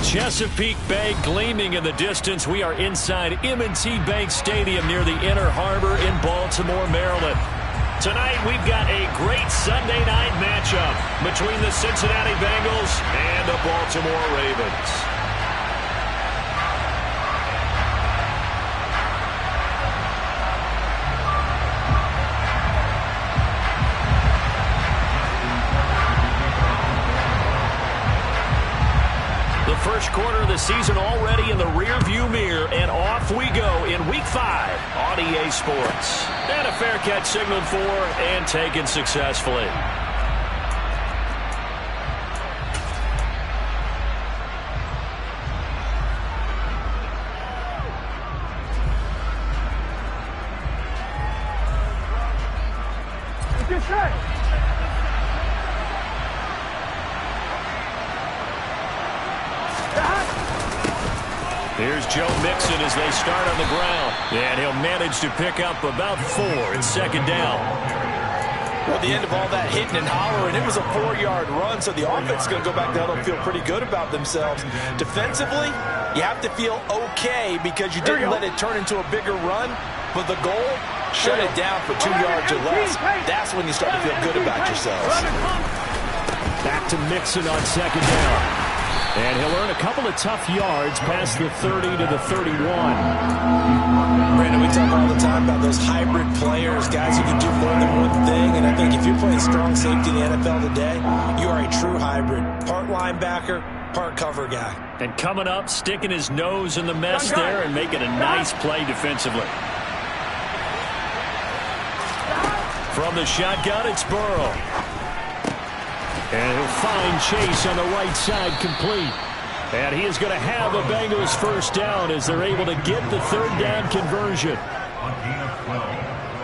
Chesapeake Bay gleaming in the distance. We are inside M&T Bank Stadium near the Inner Harbor in Baltimore, Maryland. Tonight, we've got a great Sunday night matchup between the Cincinnati Bengals and the Baltimore Ravens. First quarter of the season already in the rearview mirror, and off we go in Week 5 on EA Sports. And a fair catch signaled for and taken successfully. Here's Joe Mixon as they start on the ground. And he'll manage to pick up about 4 in second down. Well, at the end of all that hitting and hollering, it was a 4-yard run, so the offense is going to go back down and feel pretty good about themselves. Defensively, you have to feel okay because you didn't let it turn into a bigger run, but the goal, shut it down for 2 yards or less. That's when you start to feel good about yourselves. Back to Mixon on second down. And he'll earn a couple of tough yards past the 30 to the 31. Brandon, we talk all the time about those hybrid players, guys who can do more than one thing. And I think if you're playing strong safety in the NFL today, you are a true hybrid. Part linebacker, part cover guy. And coming up, sticking his nose in the mess there and making a nice play defensively. From the shotgun, it's Burrow. And he'll find Chase on the right side complete. And he is going to have a Bengals first down as they're able to get the third down conversion.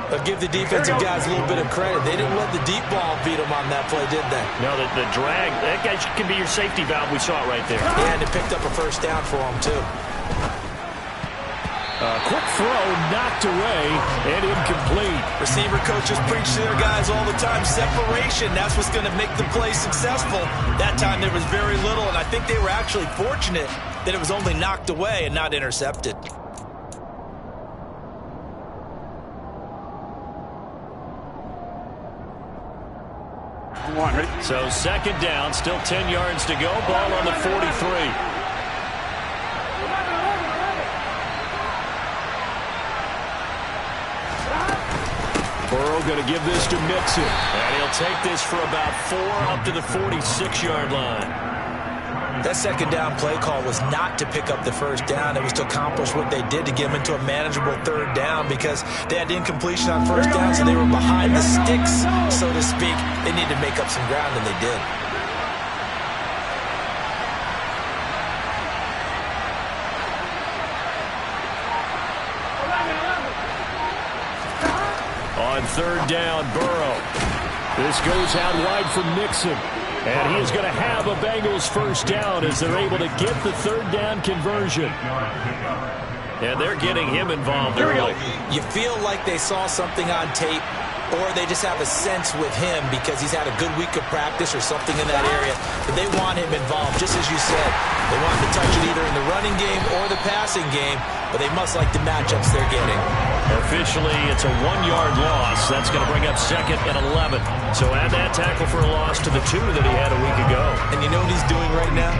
I'll give the defensive guys a little bit of credit. They didn't let the deep ball beat them on that play, did they? No, the drag, that guy can be your safety valve. We saw it right there. Yeah, and it picked up a first down for them, too. Quick throw knocked away and incomplete. Receiver coaches preach to their guys all the time. Separation, that's what's going to make the play successful. That time there was very little, and I think they were actually fortunate that it was only knocked away and not intercepted. So second down, still 10 yards to go. Ball on the 43. Burrow going to give this to Mixon. And he'll take this for about 4 up to the 46-yard line. That second down play call was not to pick up the first down. It was to accomplish what they did to get them into a manageable third down because they had incompletion on first down, so they were behind the sticks, so to speak. They needed to make up some ground, and they did. On third down, Burrow. This goes out wide for Mixon. And he is going to have a Bengals first down as they're able to get the third down conversion. And they're getting him involved early. You feel like they saw something on tape, or they just have a sense with him because he's had a good week of practice or something in that area. But they want him involved, just as you said. They want him to touch it either in the running game or the passing game, but they must like the matchups they're getting. Officially, it's a 1-yard loss. That's going to bring up second and 11. So add that tackle for a loss to the 2 that he had a week ago. And you know what he's doing right now?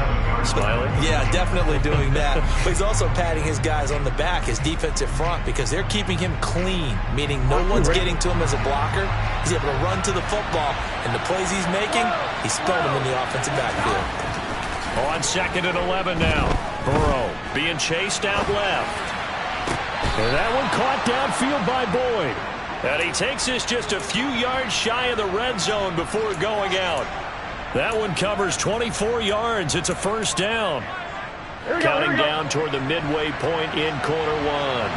Smiling? Yeah, definitely doing that. But he's also patting his guys on the back, his defensive front, because they're keeping him clean, meaning no one's getting to him as a blocker. He's able to run to the football, and the plays he's making, he's spelling them in the offensive backfield. On second and 11 now. Burrow being chased out left. And that one caught downfield by Boyd. And he takes this just a few yards shy of the red zone before going out. That one covers 24 yards. It's a first down. Counting down toward the midway point in quarter one.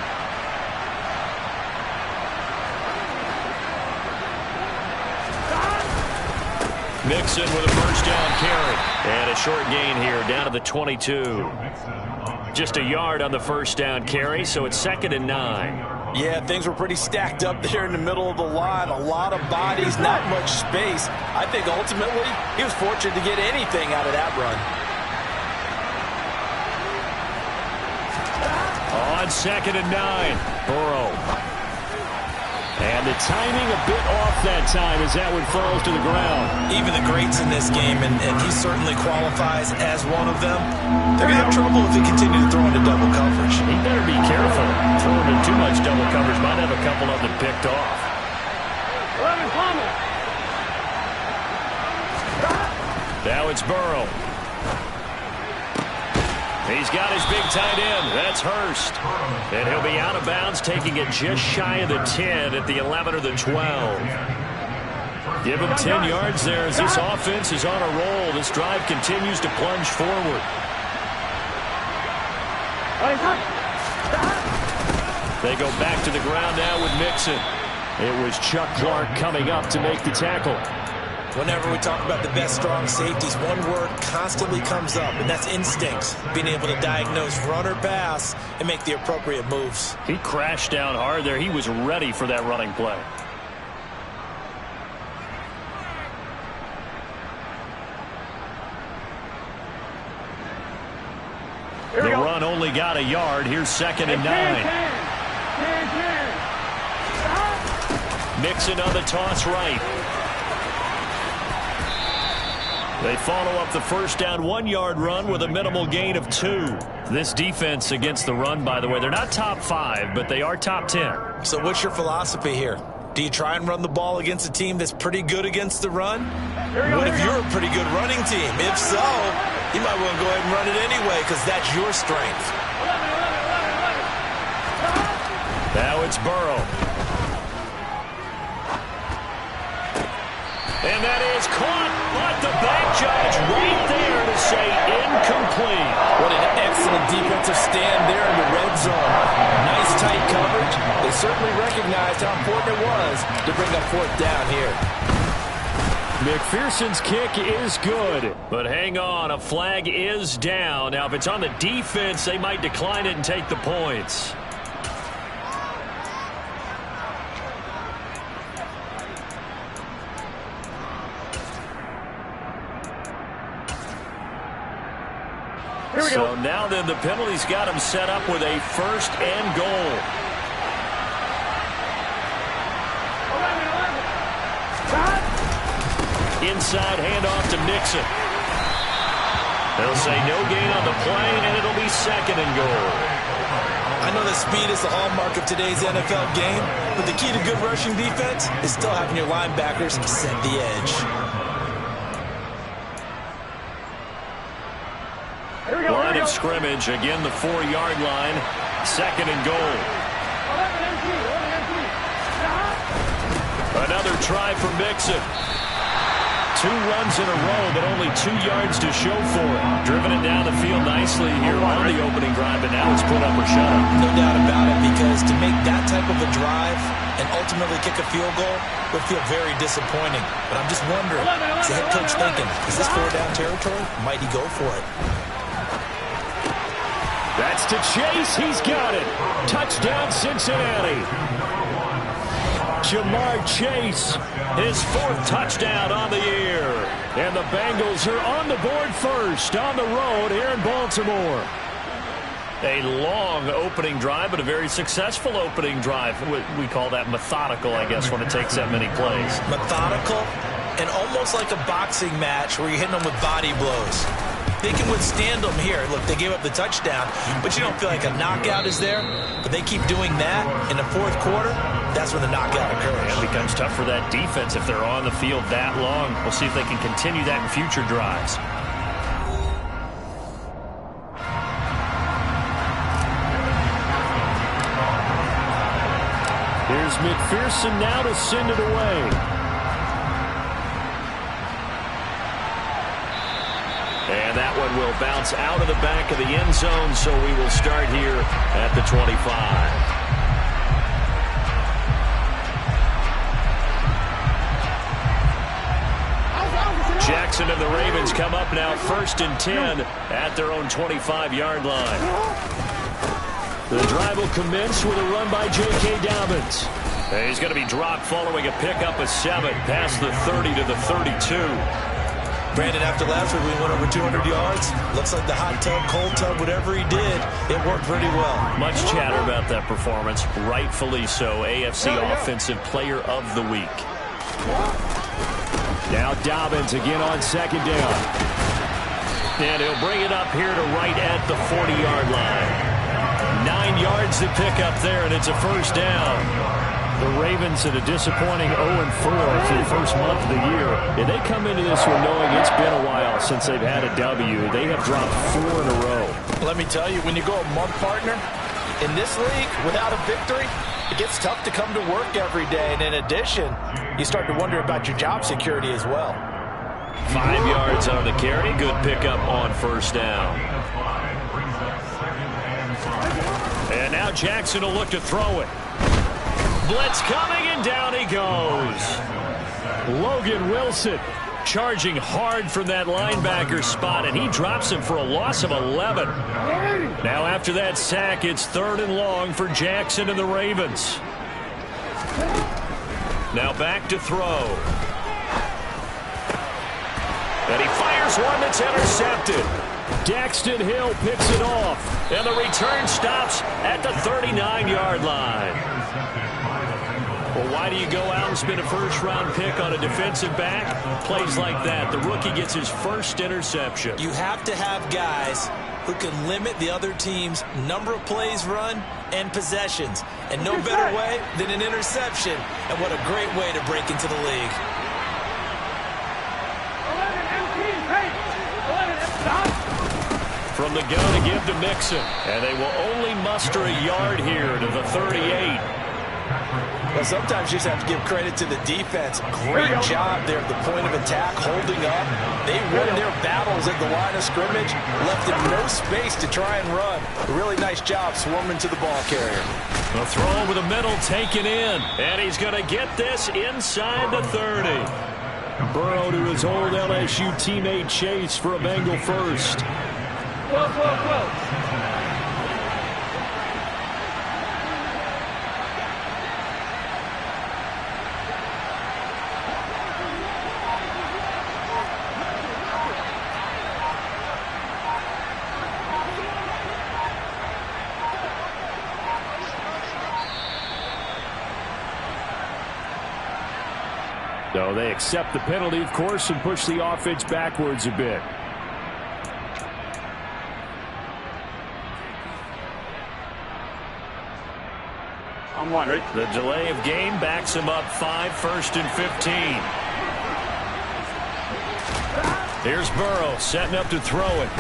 Mixon with a first down carry. And a short gain here down to the 22. Just a yard on the first down carry, so it's second and 9. Yeah, things were pretty stacked up there in the middle of the line. A lot of bodies, not much space. I think ultimately he was fortunate to get anything out of that run. on 2nd and 9. Burrow. And the timing a bit off that time as that one falls to the ground. Even the greats in this game, and he certainly qualifies as one of them, they're going to have trouble if he continue to throw into double coverage. He better be careful. Throwing into too much double coverage might have a couple of them picked off. Now it's Burrow. He's got his big tight end. That's Hurst. And he'll be out of bounds, taking it just shy of the 10 at the 11 or the 12. Give him 10 yards there as this offense is on a roll. This drive continues to plunge forward. They go back to the ground now with Mixon. It was Chuck Clark coming up to make the tackle. Whenever we talk about the best strong safeties, one word constantly comes up, and that's instinct. Being able to diagnose run or pass and make the appropriate moves. He crashed down hard there. He was ready for that running play. The run only got a yard. Here's 2nd and 9. Mixon on the toss right. They follow up the first down 1-yard run with a minimal gain of 2. This defense against the run, by the way, they're not top 5, but they are top 10. So what's your philosophy here? Do you try and run the ball against a team that's pretty good against the run? What if you're a pretty good running team? If so, you might want to go ahead and run it anyway because that's your strength. Now it's Burrow. And that is caught, but the back judge right there to say incomplete. What an excellent defensive stand there in the red zone. Nice tight coverage. They certainly recognized how important it was to bring up 4th down here. McPherson's kick is good, but hang on, a flag is down. Now, if it's on the defense, they might decline it and take the points. So now then the penalty's got him set up with a 1st and goal. Inside handoff to Mixon. They'll say no gain on the play, and it'll be 2nd and goal. I know that speed is the hallmark of today's NFL game, but the key to good rushing defense is still having your linebackers set the edge. Line of scrimmage, again the 4-yard line, 2nd and goal. Another try for Mixon. 2 runs in a row, but only 2 yards to show for it. Driven it down the field nicely here on the opening drive, but now it's put up or shut up. No doubt about it, because to make that type of a drive and ultimately kick a field goal would feel very disappointing. But I'm just wondering, is the head coach thinking, is this 4-down territory? Might he go for it? That's to Chase. He's got it. Touchdown, Cincinnati. Jamar Chase, his 4th touchdown on the year. And the Bengals are on the board first on the road here in Baltimore. A long opening drive, but a very successful opening drive. We call that methodical, I guess, when it takes that many plays. Methodical and almost like a boxing match where you're hitting them with body blows. They can withstand them here. Look, they gave up the touchdown, but you don't feel like a knockout is there. But they keep doing that in the 4th quarter. That's when the knockout occurs. It becomes tough for that defense if they're on the field that long. We'll see if they can continue that in future drives. Here's McPherson now to send it away. And that one will bounce out of the back of the end zone, so we will start here at the 25. Jackson and the Ravens come up now 1st and 10 at their own 25-yard line. The drive will commence with a run by J.K. Dobbins. And he's going to be dropped following a pickup of 7 past the 30 to the 32. Brandon, after last week, we went over 200 yards. Looks like the hot tub, cold tub, whatever he did, it worked pretty well. Much chatter about that performance. Rightfully so. AFC Offensive Player of the Week. Now Dobbins again on second down. And he'll bring it up here to right at the 40-yard line. 9 yards to pick up there, and it's a first down. The Ravens at a disappointing 0-4 for the first month of the year. And they come into this one knowing it's been a while since they've had a W. They have dropped 4 in a row. Let me tell you, when you go a month, partner, in this league, without a victory, it gets tough to come to work every day. And in addition, you start to wonder about your job security as well. 5 yards on the carry. Good pickup on first down. And now Jackson will look to throw it. Blitz coming, and down he goes. Logan Wilson charging hard from that linebacker spot, and he drops him for a loss of 11. Now after that sack, it's 3rd and long for Jackson and the Ravens. Now back to throw. And he fires one that's intercepted. Daxton Hill picks it off, and the return stops at the 39-yard line. Well, why do you go out and spend a first-round pick on a defensive back? Plays like that. The rookie gets his first interception. You have to have guys who can limit the other team's number of plays run and possessions. And no better way than an interception. And what a great way to break into the league. From the gun to give to Mixon. And they will only muster a yard here to the 38. Well, sometimes you just have to give credit to the defense. Great job there at the point of attack, holding up. They won their battles at the line of scrimmage, left them no space to try and run. A really nice job swarming to the ball carrier. The throw over the middle taken in, and he's going to get this inside the 30. Burrow to his old LSU teammate Chase for a Bengal first. So they accept the penalty, of course, and push the offense backwards a bit. I'm wondering. The delay of game backs him up 5, 1st and 15. Here's Burrow setting up to throw it.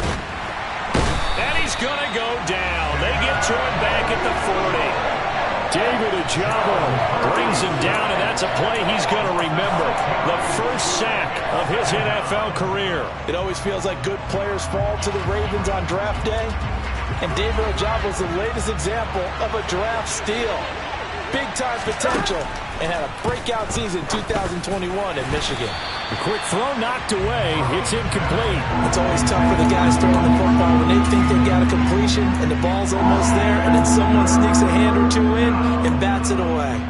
And he's going to go down. They get to him back at the 40. David Ojabo brings him down, and that's a play he's going to remember. The first sack of his NFL career. It always feels like good players fall to the Ravens on draft day. And David Ojabo is the latest example of a draft steal. Big-time potential, and had a breakout season 2021 in Michigan. The quick throw knocked away. It's incomplete. It's always tough for the guys throwing the football when they think they got a completion and the ball's almost there, and then someone sneaks a hand or two in and bats it away.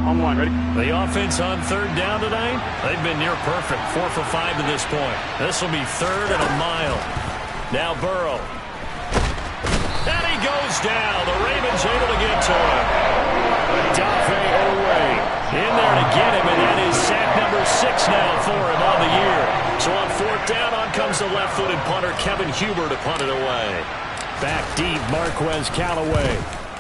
I'm one. Ready? The offense on 3rd down tonight, they've been near perfect. 4 for 5 to this point. This will be 3rd and a mile. Now Burrow. And he goes down. The Ravens able to get to him. Dafe away. In there to get him, and that is sack number 6 now for him on the year. So on 4th down, on comes the left-footed punter, Kevin Huber, to punt it away. Back deep, Marquez Callaway.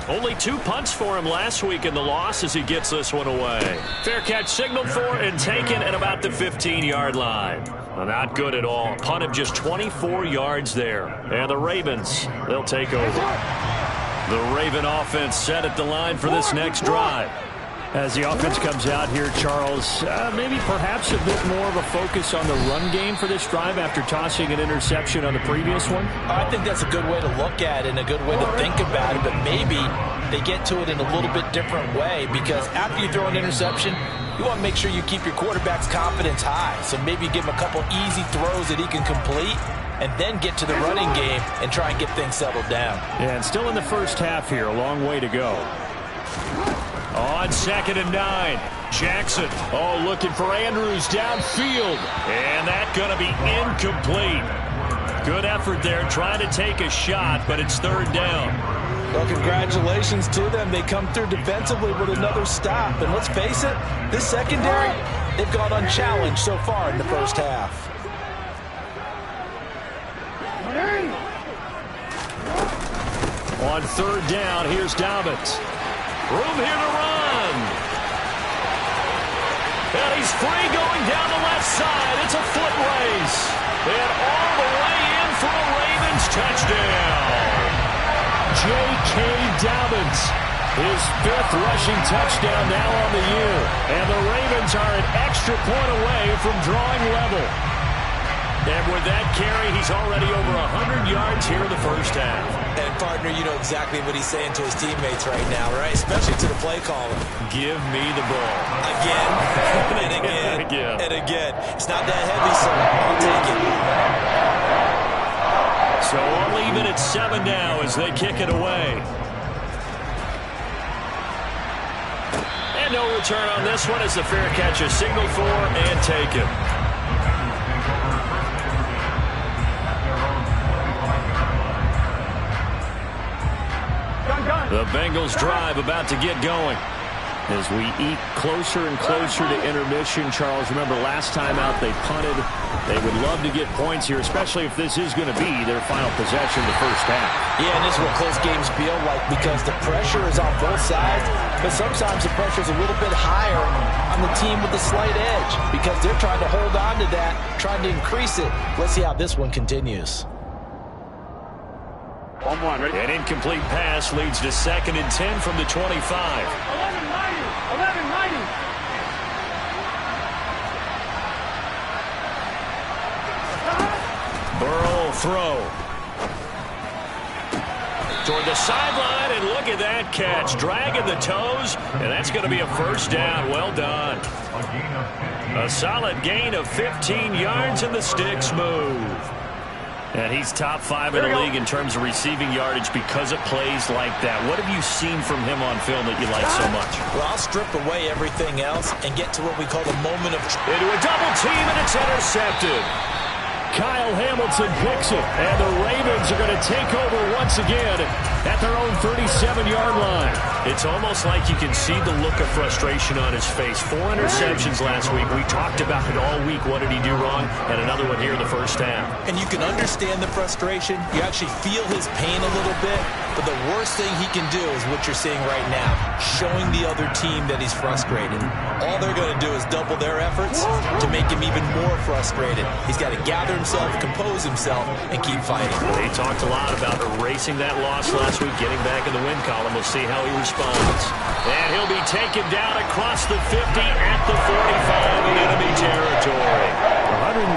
Only 2 punts for him last week in the loss as he gets this one away. Fair catch signaled for and taken at about the 15-yard line. Well, not good at all. Punt of just 24 yards there. And the Ravens, they'll take over. The Raven offense set at the line for this next drive. As the offense comes out here, Charles, maybe perhaps a bit more of a focus on the run game for this drive after tossing an interception on the previous one? I think that's a good way to look at it and a good way to think about it, but maybe they get to it in a little bit different way, because after you throw an interception, you want to make sure you keep your quarterback's confidence high. So maybe give him a couple easy throws that he can complete, and then get to the running game and try and get things settled down. Yeah, and still in the first half here, a long way to go. On 2nd and 9. Jackson, oh, looking for Andrews downfield. And that's going to be incomplete. Good effort there, trying to take a shot, but it's third down. Well, congratulations to them. They come through defensively with another stop. And let's face it, this secondary, they've gone unchallenged so far in the first half. On third down, here's Dobbins. Room here to run. And he's free going down the left side. It's a foot race. And all the way in for a Ravens touchdown. J.K. Dobbins, his 5th rushing touchdown now on the year. And the Ravens are an extra point away from drawing level. And with that carry, he's already over 100 yards here in the first half. And, partner, you know exactly what he's saying to his teammates right now, right? Especially to the play caller. Give me the ball. Again, and again, and again. It's not that heavy, so I'll take it. So I'll leave it at 7 now as they kick it away. And no return on this one as the fair catch is signaled for and taken. The Bengals drive about to get going. As we eat closer and closer to intermission, Charles, remember last time out they punted. They would love to get points here, especially if this is going to be their final possession the first half. Yeah, and this is what close games feel like because the pressure is on both sides, but sometimes the pressure is a little bit higher on the team with the slight edge because they're trying to hold on to that, trying to increase it. Let's see how this one continues. On one, ready? An incomplete pass leads to 2nd and 10 from the 25. 11-90. Burrow will throw. Toward the sideline, and look at that catch. Dragging the toes, and that's going to be a first down. Well done. A solid gain of 15 yards, and the sticks move. And he's top 5 in the league in terms of receiving yardage because of plays like that. What have you seen from him on film that you like so much? Well, I'll strip away everything else and get to what we call the moment of truth. Into a double team, and it's intercepted. Kyle Hamilton picks it, and the Ravens are going to take over once again at their own 37-yard line. It's almost like you can see the look of frustration on his face. 4 interceptions last week. We talked about it all week. What did he do wrong? And another one here in the first half. And you can understand the frustration. You actually feel his pain a little bit. But the worst thing he can do is what you're seeing right now, showing the other team that he's frustrated. All they're going to do is double their efforts to make him even more frustrated. He's got to gather himself, compose himself, and keep fighting. They talked a lot about erasing that loss last week, getting back in the win column. We'll see how he responds. And he'll be taken down across the 50 at the 45 in enemy territory. 116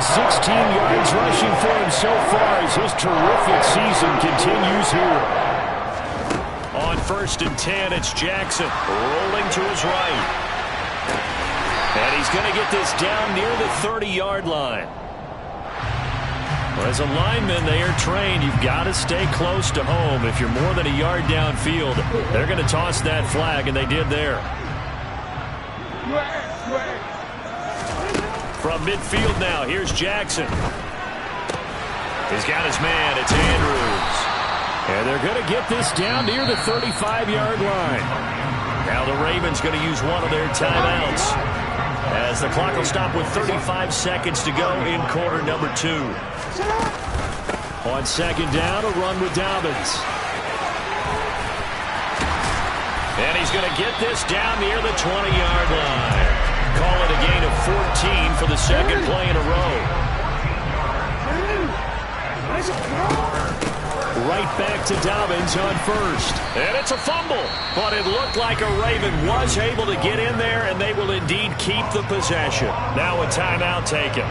yards rushing for him so far as his terrific season continues here. On 1st and 10, it's Jackson rolling to his right. And he's going to get this down near the 30-yard line. Well, as a lineman, they are trained. You've got to stay close to home. If you're more than a yard downfield, they're going to toss that flag, and they did there. From midfield now, here's Jackson. He's got his man. It's Andrews. And they're going to get this down near the 35-yard line. Now the Ravens going to use one of their timeouts as the clock will stop with 35 seconds to go in quarter number 2. On 2nd down, a run with Dobbins. And he's going to get this down near the 20-yard line. Call it a gain of 14 for the 2nd play in a row. Right back to Dobbins on 1st. And it's a fumble. But it looked like a Raven was able to get in there, and they will indeed keep the possession. Now a timeout taken.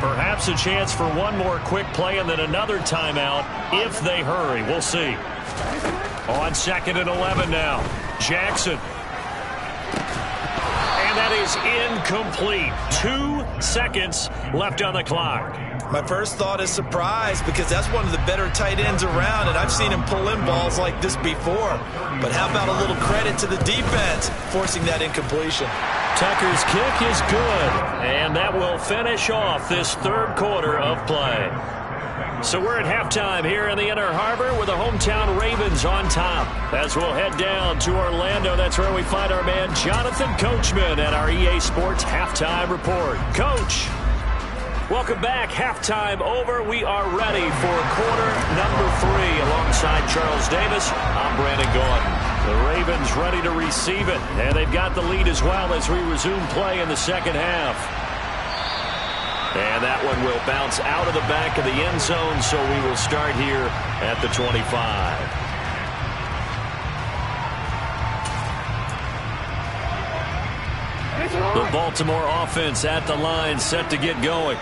Perhaps a chance for one more quick play and then another timeout if they hurry. We'll see. On 2nd and 11 now. Jackson. And that is incomplete. 2 seconds left on the clock. My first thought is surprise because that's one of the better tight ends around, and I've seen him pull in balls like this before. But how about a little credit to the defense forcing that incompletion? Tucker's kick is good, and that will finish off this third quarter of play. So we're at halftime here in the Inner Harbor with the hometown Ravens on top. As we'll head down to Orlando, that's where we find our man Jonathan Coachman at our EA Sports Halftime Report. Coach, welcome back. Halftime over. We are ready for quarter number 3 alongside Charles Davis. I'm Brandon Gordon. The Ravens ready to receive it, and they've got the lead as well as we resume play in the second half. And that one will bounce out of the back of the end zone, so we will start here at the 25. The Baltimore offense at the line, set to get going.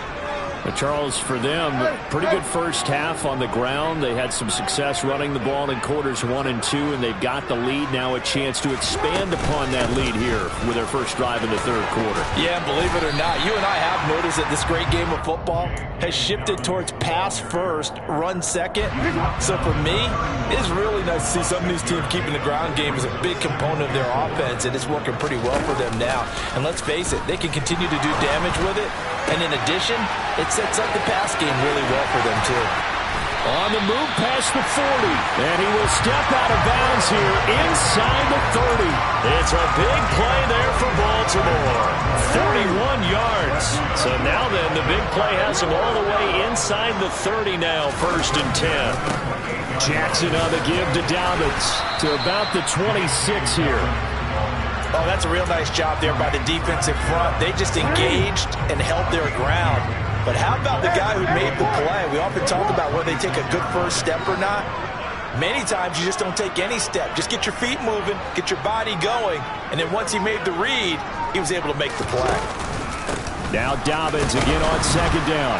Charles, for them, pretty good first half on the ground. They had some success running the ball in quarters 1 and 2, and they've got the lead. Now a chance to expand upon that lead here with their first drive in the third quarter. Yeah, believe it or not, you and I have noticed that this great game of football has shifted towards pass first, run second. So for me, it's really nice to see some of these teams keeping the ground game as a big component of their offense, and it's working pretty well for them now. And let's face it, they can continue to do damage with it. And in addition, it sets up the pass game really well for them, too. On the move past the 40, and he will step out of bounds here inside the 30. It's a big play there for Baltimore. 31 yards. So now then, the big play has him all the way inside the 30 now, 1st and 10. Jackson on the give to Dobbins to about the 26 here. Oh, that's a real nice job there by the defensive front. They just engaged and held their ground. But how about the guy who made the play? We often talk about whether they take a good first step or not. Many times you just don't take any step. Just get your feet moving, get your body going, and then once he made the read, he was able to make the play. Now Dobbins again on second down.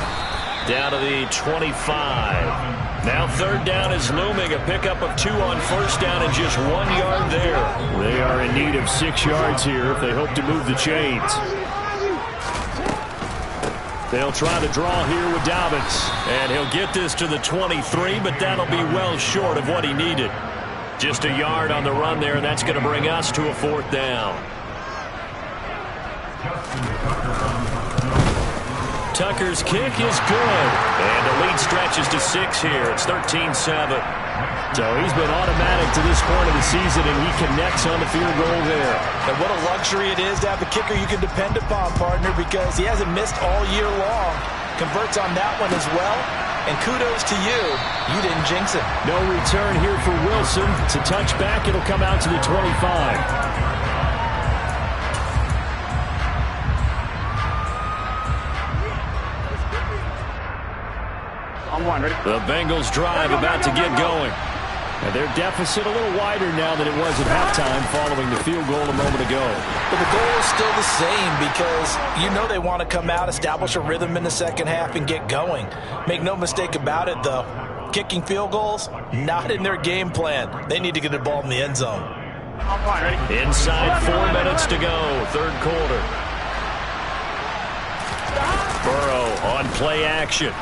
Down to the 25. Now third down is looming. A pickup of 2 on first down and just 1 yard there. They are in need of 6 yards here if they hope to move the chains. They'll try to draw here with Dobbins. And he'll get this to the 23, but that'll be well short of what he needed. Just a yard on the run there, and that's going to bring us to a 4th down. Tucker's kick is good. And the lead stretches to 6 here. It's 13-7. So he's been automatic to this point of the season, and he connects on the field goal there. And what a luxury it is to have a kicker you can depend upon, partner, because he hasn't missed all year long. Converts on that one as well. And kudos to you. You didn't jinx it. No return here for Wilson. It's a touchback. It'll come out to the 25. The Bengals drive about to get going. And their deficit a little wider now than it was at halftime following the field goal a moment ago. But the goal is still the same because you know they want to come out, establish a rhythm in the second half, and get going. Make no mistake about it, though. Kicking field goals, not in their game plan. They need to get the ball in the end zone. Inside 4 minutes to go, third quarter. Burrow on play action.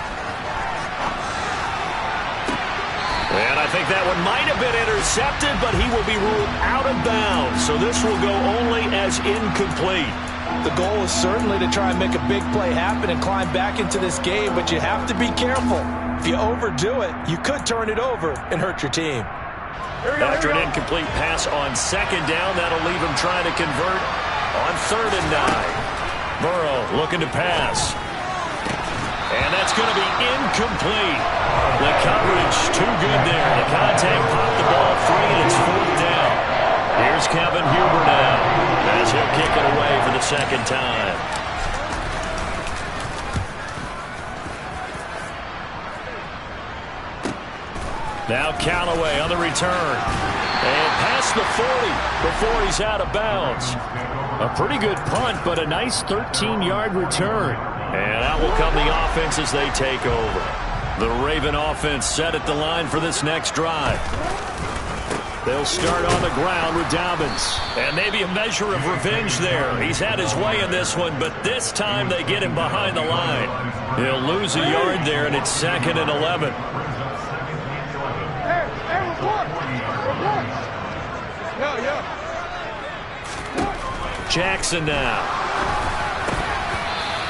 And I think that one might have been intercepted, but he will be ruled out of bounds. So this will go only as incomplete. The goal is certainly to try and make a big play happen and climb back into this game, but you have to be careful. If you overdo it, you could turn it over and hurt your team. After an incomplete pass on second down, that'll leave him trying to convert on 3rd and 9. Burrow looking to pass. And that's going to be incomplete. The coverage too good there. The contact popped the ball free, and it's 4th down. Here's Kevin Huber now as he'll kick it away for the second time. Now Callaway on the return. And past the 40 before he's out of bounds. A pretty good punt, but a nice 13-yard return. And out will come the offense as they take over. The Raven offense set at the line for this next drive. They'll start on the ground with Dobbins. And maybe a measure of revenge there. He's had his way in this one, but this time they get him behind the line. He'll lose a yard there, and it's 2nd and 11. Jackson now.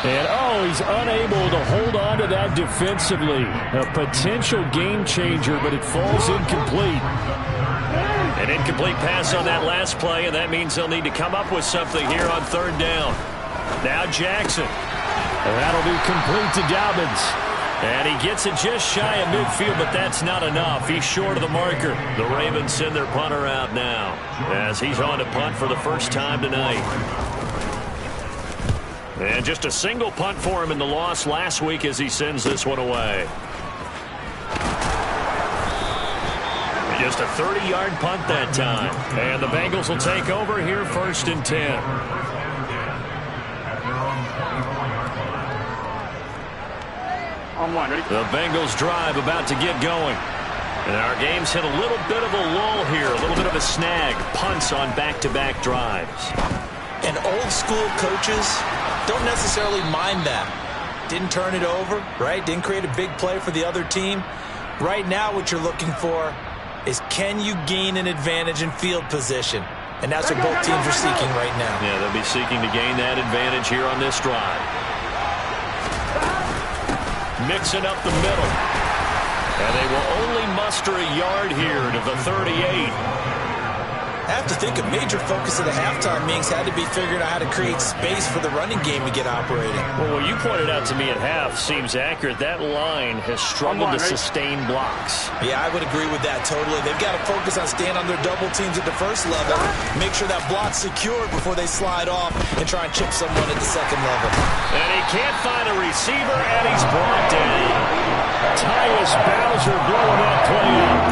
And, oh, he's unable to hold on to that defensively. A potential game changer, but it falls incomplete. An incomplete pass on that last play, and that means they'll need to come up with something here on third down. Now Jackson. And that'll be complete to Dobbins. And he gets it just shy of midfield, but that's not enough. He's short of the marker. The Ravens send their punter out now as he's on to punt for the first time tonight. And just a single punt for him in the loss last week as he sends this one away. Just a 30-yard punt that time. And the Bengals will take over here, 1st and 10. On one, ready? The Bengals drive about to get going. And our game's hit a little bit of a lull here, a little bit of a snag. Punts on back-to-back drives. And old-school coaches don't necessarily mind that. Didn't turn it over, right? Didn't create a big play for the other team. Right now what you're looking for is, can you gain an advantage in field position? And that's what both teams are seeking right now. Yeah, they'll be seeking to gain that advantage here on this drive. Mixing up the middle. And they will only muster a yard here to the 38. I have to think a major focus of the halftime meetings had to be figuring out how to create space for the running game to get operating. Well, what you pointed out to me at half seems accurate. That line has struggled to sustain blocks. Yeah, I would agree with that totally. They've got to focus on staying on their double teams at the first level, make sure that block's secured before they slide off and try and chip someone at the second level. And he can't find a receiver, and he's brought down. Tyus Bowser blowing that play up.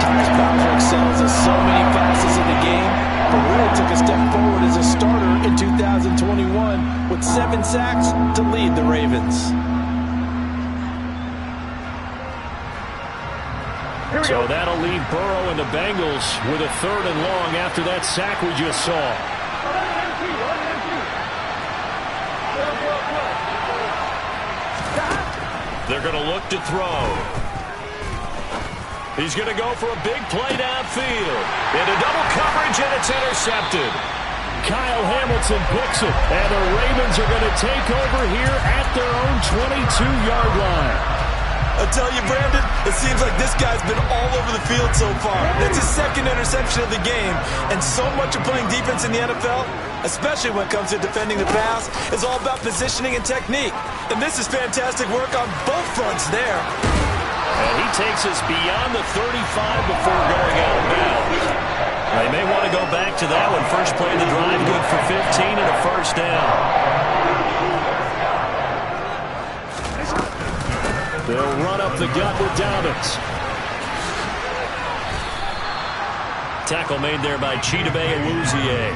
Tyus Bowser excels in so many facets of the game, but really took a step forward as a starter in 2021 with 7 sacks to lead the Ravens. So that'll leave Burrow and the Bengals with a 3rd and long after that sack we just saw. They're going to look to throw. He's going to go for a big play downfield. Into double coverage, and it's intercepted. Kyle Hamilton picks it, and the Ravens are going to take over here at their own 22-yard line. I tell you, Brandon, it seems like this guy's been all over the field so far. That's his 2nd interception of the game. And so much of playing defense in the NFL, especially when it comes to defending the pass, is all about positioning and technique. And this is fantastic work on both fronts there. And he takes us beyond the 35 before going out of bounds. They may want to go back to that one. First play of the drive, good for 15 and a 1st down. They'll run up the gut with Dobbins. Tackle made there by Chidobe Awuzie.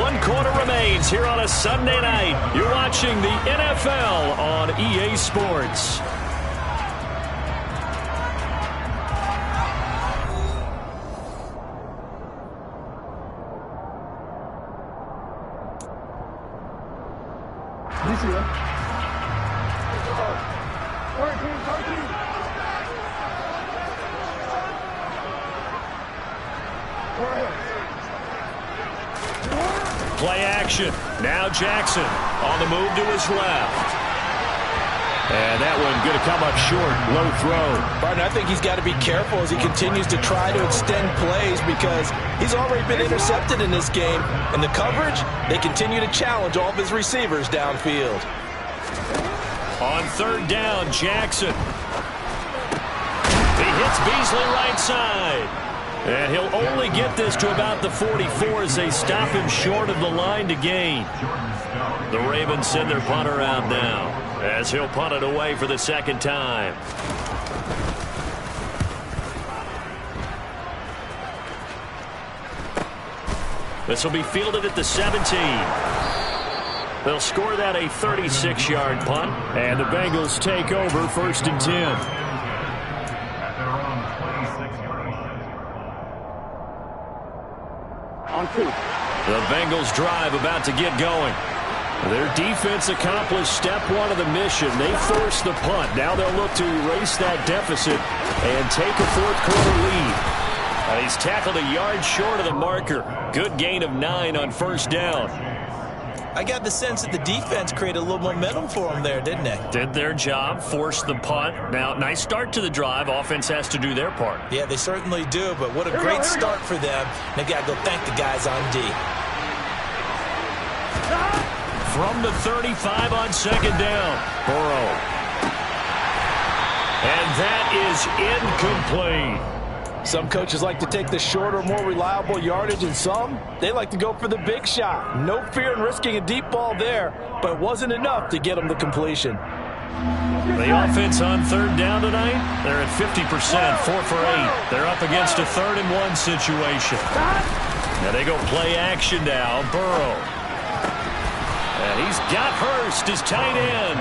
One quarter remains here on a Sunday night. You're watching the NFL on EA Sports. Play action. Now Jackson on the move to his left. And that one going to come up short. Low throw. Barton, I think he's got to be careful as he continues to try to extend plays because he's already been intercepted in this game. And the coverage, they continue to challenge all of his receivers downfield. On 3rd down, Jackson. He hits Beasley right side. And he'll only get this to about the 44 as they stop him short of the line to gain. The Ravens send their punter out now as he'll punt it away for the 2nd time. This will be fielded at the 17. They'll score that a 36-yard punt, and the Bengals take over 1st and 10. On 2. The Bengals drive about to get going. Their defense accomplished step one of the mission. They forced the punt. Now they'll look to erase that deficit and take a fourth-quarter lead. He's tackled a yard short of the marker. Good gain of 9 on first down. I got the sense that the defense created a little momentum for them there, didn't they? Did their job, forced the punt. Now, nice start to the drive. Offense has to do their part. Yeah, they certainly do, but what a great start for them. They got to go thank the guys on D. From the 35 on second down, Burrow. And that is incomplete. Some coaches like to take the shorter, more reliable yardage, and some, they like to go for the big shot. No fear in risking a deep ball there, but it wasn't enough to get them the completion. The offense on third down tonight, they're at 50%, 4 for 8. They're up against a 3rd-and-1 situation. Now they go play action now, Burrow. And he's got Hurst, his tight end.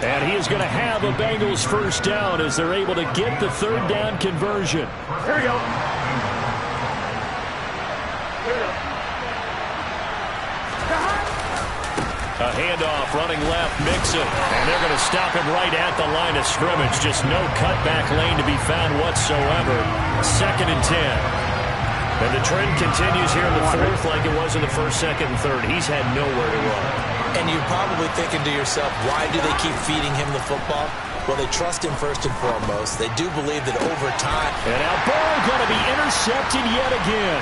And he is going to have a Bengals first down as they're able to get the 3rd down conversion. Here we go. A handoff running left, Mixon. And they're going to stop him right at the line of scrimmage. Just no cutback lane to be found whatsoever. 2nd and 10. And the trend continues here in the 4th like it was in the 1st, 2nd, and 3rd. He's had nowhere to run. And you're probably thinking to yourself, why do they keep feeding him the football? Well, they trust him first and foremost. They do believe that over time. And now Burrow going to be intercepted yet again.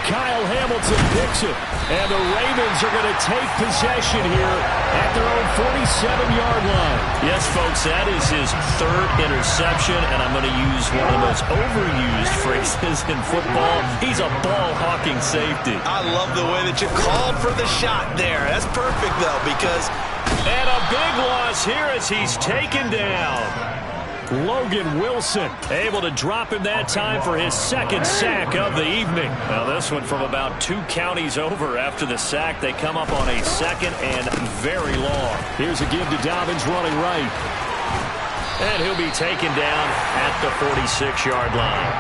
Kyle Hamilton picks it. And the Ravens are going to take possession here at their own 47-yard line. Yes, folks, that is his 3rd interception. And I'm going to use one of the most overused phrases in football. He's a ball-hawking safety. I love the way that you called for the shot there. That's perfect, though, because. And a big loss here as he's taken down. Logan Wilson able to drop him that time for his 2nd sack of the evening. Now this one from about 2 counties over after the sack. They come up on a 2nd and very long. Here's a give to Dobbins running right. And he'll be taken down at the 46-yard line.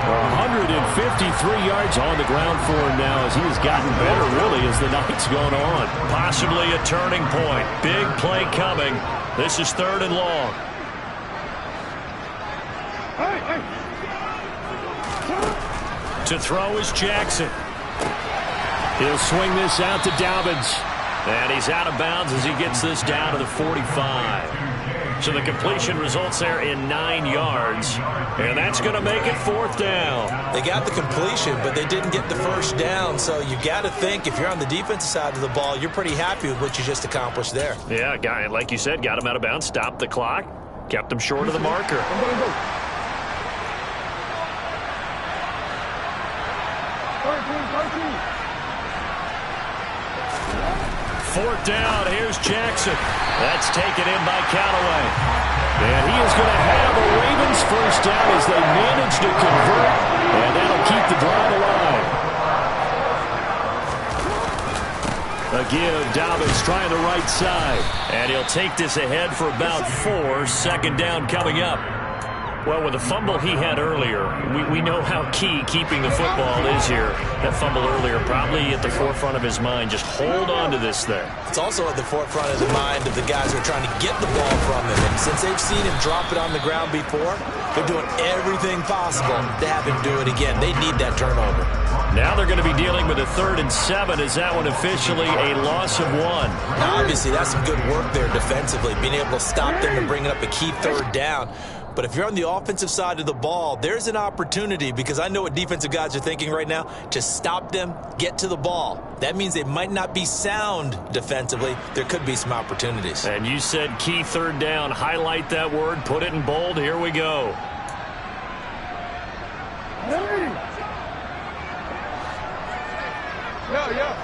153 yards on the ground for him now as he has gotten better, really, as the night's gone on. Possibly a turning point. Big play coming. This is 3rd and long. To throw is Jackson. He'll swing this out to Dobbins. And he's out of bounds as he gets this down to the 45. So the completion results there in 9 yards. And that's going to make it 4th down. They got the completion, but they didn't get the first down. So you got to think if you're on the defensive side of the ball, you're pretty happy with what you just accomplished there. Yeah, guy, like you said, got him out of bounds, stopped the clock, kept him short of the marker. 4th down, here's Jackson. That's taken in by Callaway. And he is going to have a Ravens first down as they manage to convert. And that'll keep the drive alive. Again, Dobbins trying the right side. And he'll take this ahead for about 4. 2nd down coming up. Well, with the fumble he had earlier, we know how key keeping the football is here. That fumble earlier probably at the forefront of his mind. Just hold on to this thing. It's also at the forefront of the mind of the guys who are trying to get the ball from him. And since they've seen him drop it on the ground before, they're doing everything possible to have him do it again. They need that turnover. Now they're going to be dealing with a 3rd and 7. Is that one officially a loss of 1? Now, obviously, that's some good work there defensively, being able to stop them and bringing up a key 3rd down. But if you're on the offensive side of the ball, there's an opportunity, because I know what defensive guys are thinking right now, to stop them, get to the ball. That means they might not be sound defensively. There could be some opportunities. And you said key 3rd down. Highlight that word. Put it in bold. Here we go. Yeah.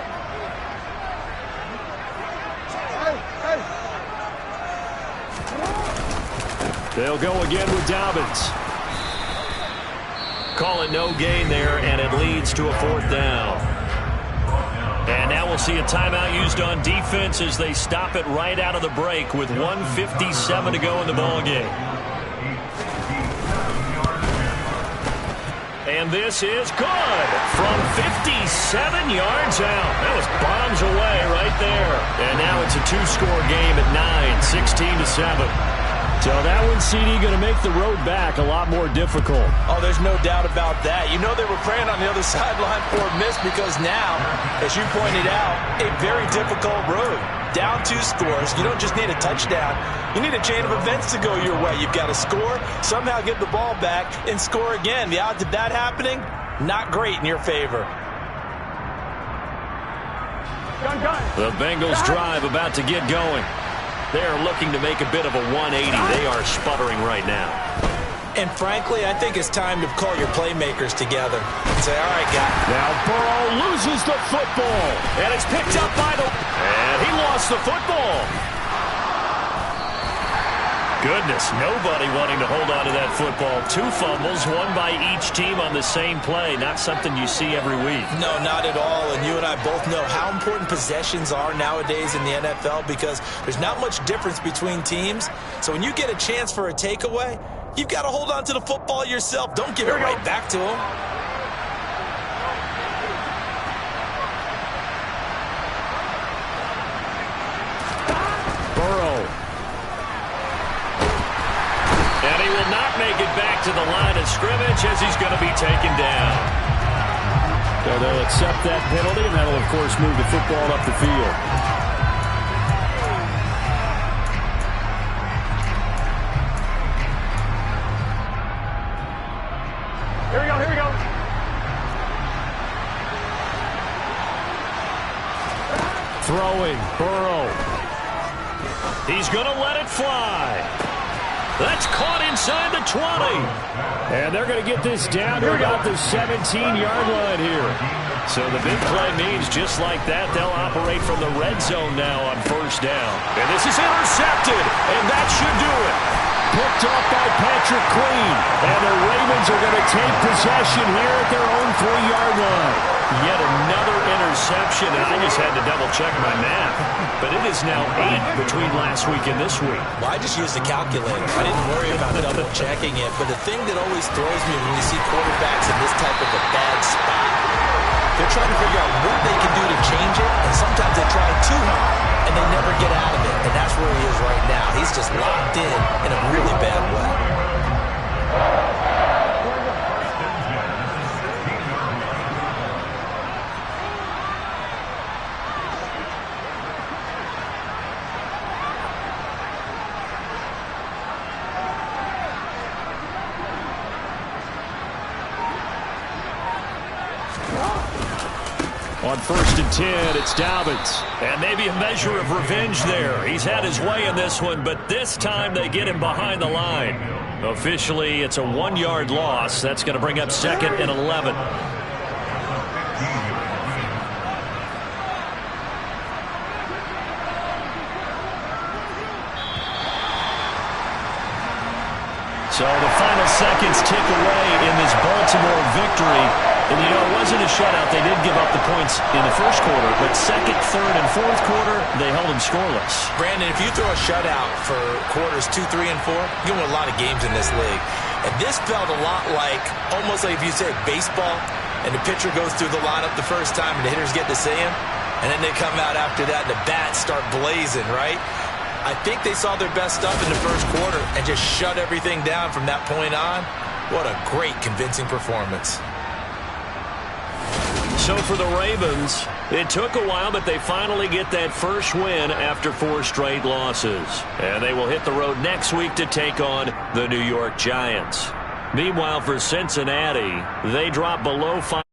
They'll go again with Dobbins. Call it no gain there, and it leads to a 4th down. And now we'll see a timeout used on defense as they stop it right out of the break with 1:57 to go in the ballgame. And this is good from 57 yards out. That was bombs away right there. And now it's a two-score game at 9, 16-7. So that one, CD, going to make the road back a lot more difficult. Oh, there's no doubt about that. You know they were praying on the other sideline for a miss because now, as you pointed out, a very difficult road. Down 2 scores. You don't just need a touchdown. You need a chain of events to go your way. You've got to score, somehow get the ball back, and score again. The odds of that happening, not great in your favor. The Bengals drive about to get going. They're looking to make a bit of a 180. They are sputtering right now. And frankly, I think it's time to call your playmakers together and say, all right, guys. Now Burrow loses the football. And it's picked up by the... And he lost the football. Goodness, nobody wanting to hold on to that football. 2 fumbles, one by each team on the same play. Not something you see every week. No, not at all. And you and I both know how important possessions are nowadays in the NFL because there's not much difference between teams. So when you get a chance for a takeaway, you've got to hold on to the football yourself. Don't give it right back to him. And he will not make it back to the line of scrimmage as he's going to be taken down. So they'll accept that penalty, and that'll, of course, move the football up the field. Here we go, here we go. Throwing, Burrow. He's going to let it fly. That's caught inside the 20. And they're going to get this down to about the 17-yard line here. So the big play means just like that, they'll operate from the red zone now on first down. And this is intercepted, and that should do it. Picked up by Patrick Queen. And the Ravens are going to take possession here at their own 3-yard line. Yet another interception, and I just had to double-check my math. But it is now 8 between last week and this week. Well, I just used a calculator. I didn't worry about double-checking it. But the thing that always throws me when you see quarterbacks in this type of a bad spot, they're trying to figure out what they can do to change it, and sometimes they try too hard, and they never get out of it. And that's where he is right now. He's just locked in a really bad way. On 1st and 10, it's Dobbins. And maybe a measure of revenge there. He's had his way in this one, but this time they get him behind the line. Officially, it's a 1-yard loss. That's going to bring up 2nd and 11. So the final seconds tick away in this Baltimore victory. And, you know, it wasn't a shutout. They did give up the points in the first quarter, but 2nd, 3rd, and 4th quarter, they held them scoreless. Brandon, if you throw a shutout for quarters 2, 3, and 4, you win a lot of games in this league. And this felt a lot like, almost like if you said baseball, and the pitcher goes through the lineup the first time, and the hitters get to see him, and then they come out after that, and the bats start blazing, right? I think they saw their best stuff in the first quarter and just shut everything down from that point on. What a great, convincing performance. So for the Ravens, it took a while, but they finally get that first win after 4 straight losses. And they will hit the road next week to take on the New York Giants. Meanwhile, for Cincinnati, they drop below 5.